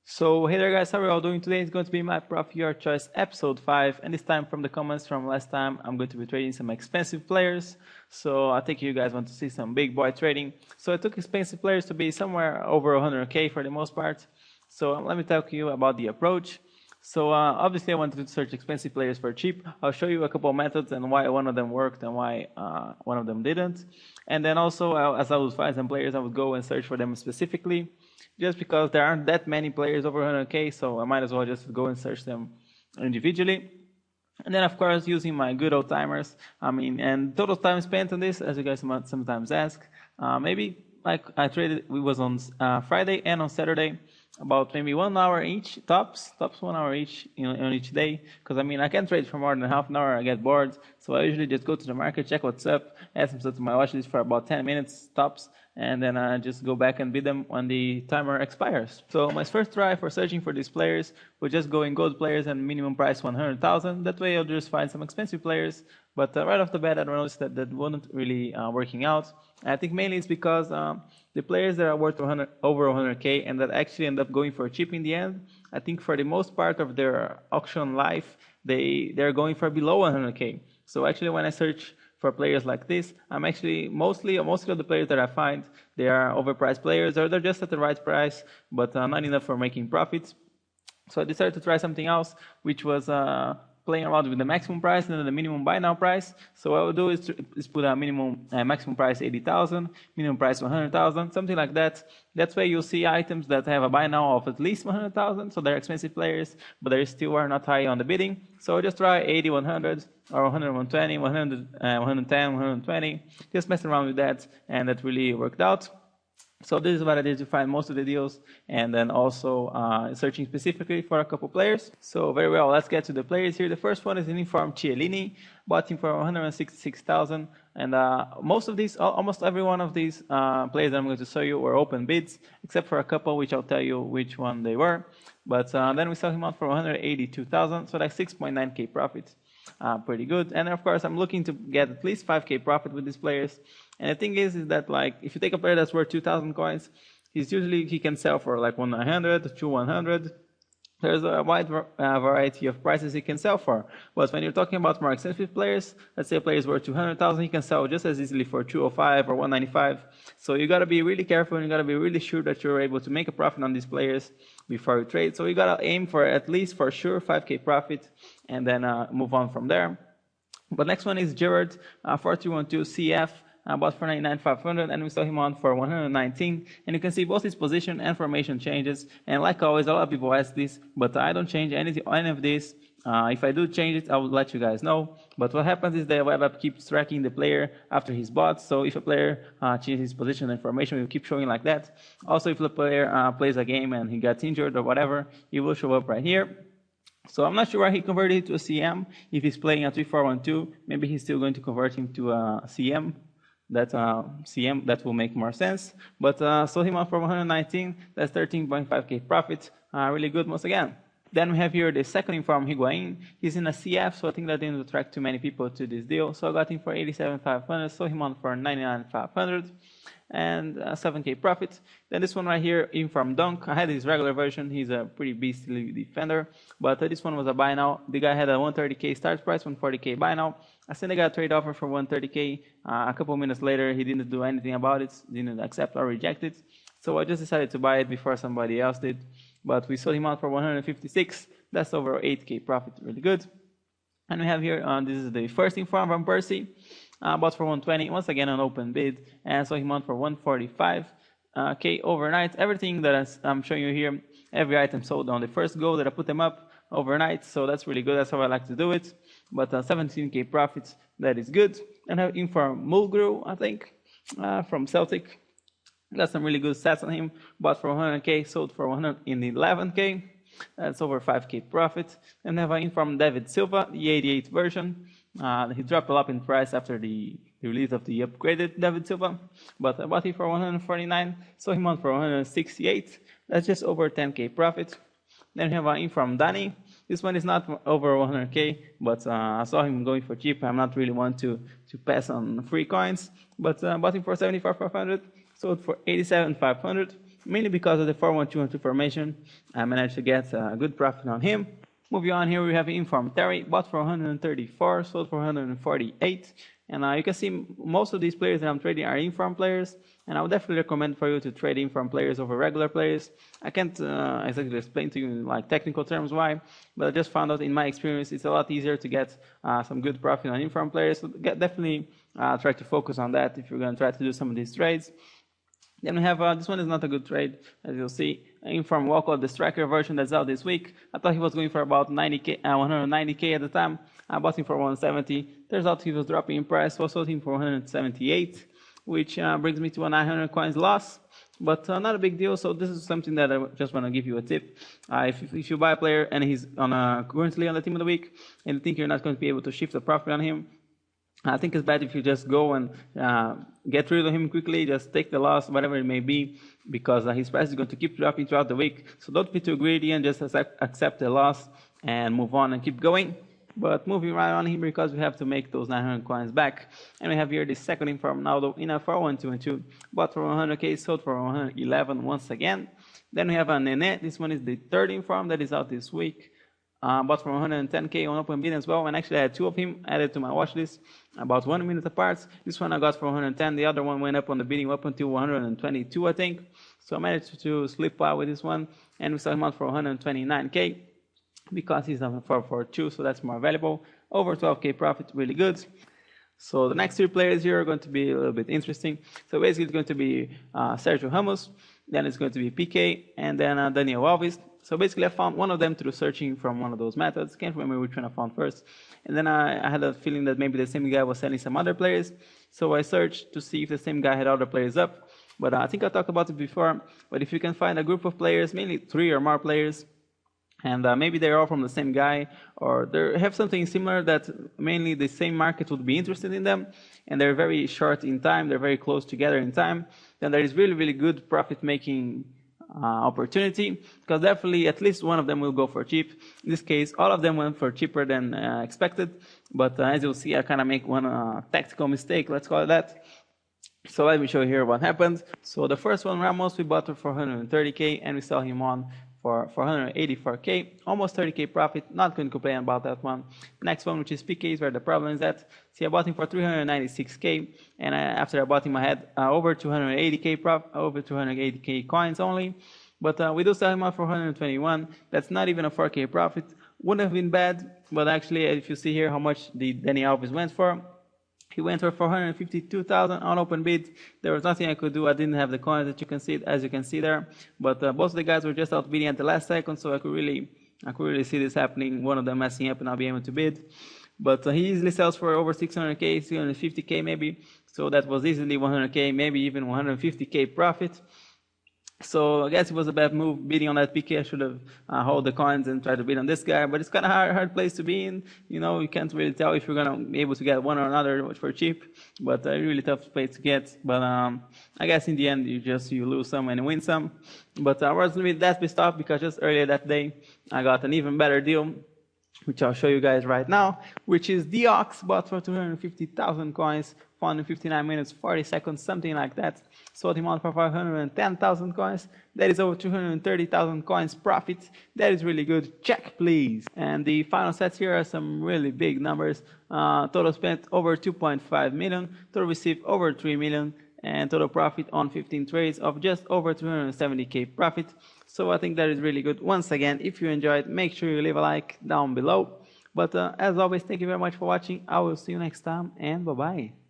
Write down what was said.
So hey there guys, how are you all doing? Today is going to be my Prof Your Choice episode 5, and this time from the comments from last time I'm going to be trading some expensive players. So I think you guys want to see some big boy trading. So I took expensive players to be somewhere over 100k for the most part. So let me talk to you about the approach. So obviously I wanted to search expensive players for cheap. I'll show you a couple of methods and why one of them worked and why one of them didn't. And then also as I would find some players, I would go and search for them specifically, just because there aren't that many players over 100k, so I might as well just go and search them individually. And then of course using my good old timers. And total time spent on this, as you guys might sometimes ask, maybe like I traded, it was on Friday and on Saturday, about maybe 1 hour each, tops 1 hour each on each day. Because I can't trade for more than half an hour, I get bored. So I usually just go to the market, check what's up, add some stuff to my watch list for about 10 minutes tops, and then I just go back and bid them when the timer expires. So my first try for searching for these players was just go in gold players and minimum price 100,000. That way I'll just find some expensive players. But right off the bat I noticed that that wasn't really working out. I think mainly it's because the players that are worth over 100k and that actually end up going for cheap in the end, I think for the most part of their auction life, they're going for below 100k. So actually when I search for players like this, I'm actually mostly of the players that I find, they are overpriced players, or they're just at the right price, but not enough for making profits. So I decided to try something else, which was playing around with the maximum price and then the minimum buy now price. So what I would do is put a maximum price 80,000, minimum price 100,000, something like that. That's where you'll see items that have a buy now of at least 100,000, so they're expensive players, but they still are not high on the bidding. So just try 80, 100, or 100, 120, 100, 110, 120. Just messing around with that, and that really worked out. So this is what I did to find most of the deals, and then also searching specifically for a couple players. So very well, let's get to the players here. The first one is an informed Chiellini, bought him for 166,000, and most of these, almost every one of these players that I'm going to show you were open bids, except for a couple which I'll tell you which one they were. But then we sell him out for 182,000, so that's 6.9k profit. Pretty good. And of course I'm looking to get at least 5k profit with these players. And the thing is that, like, if you take a player that's worth 2,000 coins, he can sell for like 100 to 100. There's a wide variety of prices he can sell for. But when you're talking about more expensive players, let's say a player is worth 200,000, he can sell just as easily for 205 or 195. So you got to be really careful, and you got to be really sure that you're able to make a profit on these players before you trade. So you got to aim for at least, for sure, 5k profit, and then move on from there. But next one is Gerard, 4312 CF. Bought for 99,500, and we saw him on for 119. And you can see both his position and formation changes. And like always, a lot of people ask this, but I don't change any of this. If I do change it, I will let you guys know. But what happens is the web app keeps tracking the player after he's bought. So if a player changes his position and formation, it will keep showing like that. Also, if the player plays a game and he gets injured or whatever, it will show up right here. So I'm not sure why he converted it to a CM. If he's playing a 3-4-1-2, maybe he's still going to convert him to a CM. That will make more sense. But sold him out for 119. That's 13.5k profit. Really good once again. Then we have here the second informed Higuain. He's in a CF, so I think that didn't attract too many people to this deal. So I got him for 87,500. Sold him on for 99,500. And 7k profit. Then this one right here, informed Dunk. I had his regular version. He's a pretty beastly defender, but this one was a buy now. The guy had a 130k start price, 140k buy now. I sent the guy a trade offer for 130k. A couple minutes later, he didn't do anything about it, didn't accept or reject it. So I just decided to buy it before somebody else did. But we sold him out for 156. That's over 8k profit, really good. And we have here, this is the first inform from Percy. Bought for 120, once again an open bid, and so him on for 145k overnight. Everything that I'm showing you here, every item sold on the first go that I put them up overnight, so that's really good. That's how I like to do it. But 17k profits, that is good. And I have inform Mulgrew, I think, from Celtic. Got some really good stats on him. Bought for 100k, sold for 111k. That's over 5k profit. And I have informed David Silva, the 88 version. He dropped a lot in price after the release of the upgraded David Silva, but I bought it for 149, so him on for 168. That's just over 10k profit. Then we have an informed Danny. This one is not over 100k, but I saw him going for cheap. I'm not really one to pass on free coins, but bought him for 74,500, sold for 87,500. mainly because of the 4-1-2-1-2 formation. I managed to get a good profit on him. Moving on here, we have Inform Terry, bought for 134, sold for 148. And you can see most of these players that I'm trading are Inform players, and I would definitely recommend for you to trade Inform players over regular players. I can't exactly explain to you in like technical terms why, but I just found out in my experience it's a lot easier to get some good profit on Inform players. So definitely try to focus on that if you're going to try to do some of these trades. Then we have, this one is not a good trade, as you'll see, Inform Walcott, the striker version that's out this week. I thought he was going for about 90K, 190K at the time. I bought him for 170. Turns out he was dropping in price, so I sold him for 178, which brings me to a 900 coins loss. But not a big deal, so this is something that I just want to give you a tip. If you buy a player and he's currently on the team of the week, and you think you're not going to be able to shift the profit on him, I think it's bad if you just go and get rid of him quickly, just take the loss, whatever it may be, because his price is going to keep dropping throughout the week. So don't be too greedy and just accept the loss and move on and keep going. But moving right on here, because we have to make those 900 coins back. And we have here the second Inform Ronaldo in a 4-1-2-2, bought for 100K, sold for 111 once again. Then we have a Nene. This one is the third Inform that is out this week. Bought for 110K on open bid as well, and actually I had two of him added to my watch list, about 1 minute apart. This one I got for 110, the other one went up on the bidding up until 122, I think. So I managed to slip out with this one, and we sell him out for 129K because he's on 442, so that's more valuable. Over 12K profit, really good. So the next three players here are going to be a little bit interesting. So basically it's going to be Sergio Ramos, then it's going to be PK, and then Daniel Alves. So basically I found one of them through searching from one of those methods. Can't remember which one I found first. And then I had a feeling that maybe the same guy was selling some other players. So I searched to see if the same guy had other players up. But I think I talked about it before. But if you can find a group of players, mainly 3 or more players, and maybe they're all from the same guy, or they have something similar that mainly the same market would be interested in them, and they're very short in time, they're very close together in time, then there is really, really good profit-making opportunity, because definitely at least one of them will go for cheap. In this case, all of them went for cheaper than expected, but as you'll see, I kind of make one tactical mistake, let's call it that. So let me show you here what happened. So the first one, Ramos, we bought for 130K, and we sell him on for 484K, almost 30K profit. Not going to complain about that one. Next one, which is PK, is where the problem is at. See, I bought him for 396K, and after I bought him, I had over 280K profit, over 280K coins only. But we do sell him out for 121. That's not even a 4K profit. Wouldn't have been bad, but actually, if you see here how much the Danny Alves went for, he went for 452,000 on open bid. There was nothing I could do. I didn't have the coins that you can see, as you can see there. But both of the guys were just out bidding at the last second, so I could really see this happening. One of them messing up and not being able to bid. But he easily sells for over 600K, 350K maybe. So that was easily 100K, maybe even 150K profit. So I guess it was a bad move bidding on that PK. I should have hold the coins and try to bid on this guy. But it's kind of hard place to be in. You know, you can't really tell if you're gonna be able to get one or another for cheap. But a really tough place to get. But I guess in the end you lose some and win some. But I was a little bit that pissed off because just earlier that day I got an even better deal, which I'll show you guys right now, which is the Ox, bought for 250,000 coins, 459 minutes, 40 seconds, something like that. Sold him out for 510,000 coins. That is over 230,000 coins profit. That is really good. Check, please. And the final sets here are some really big numbers. Total spent over 2.5 million. Total received over 3 million. And total profit on 15 trades of just over 270K profit. So I think that is really good. Once again, if you enjoyed, make sure you leave a like down below. But as always, thank you very much for watching. I will see you next time, and bye-bye.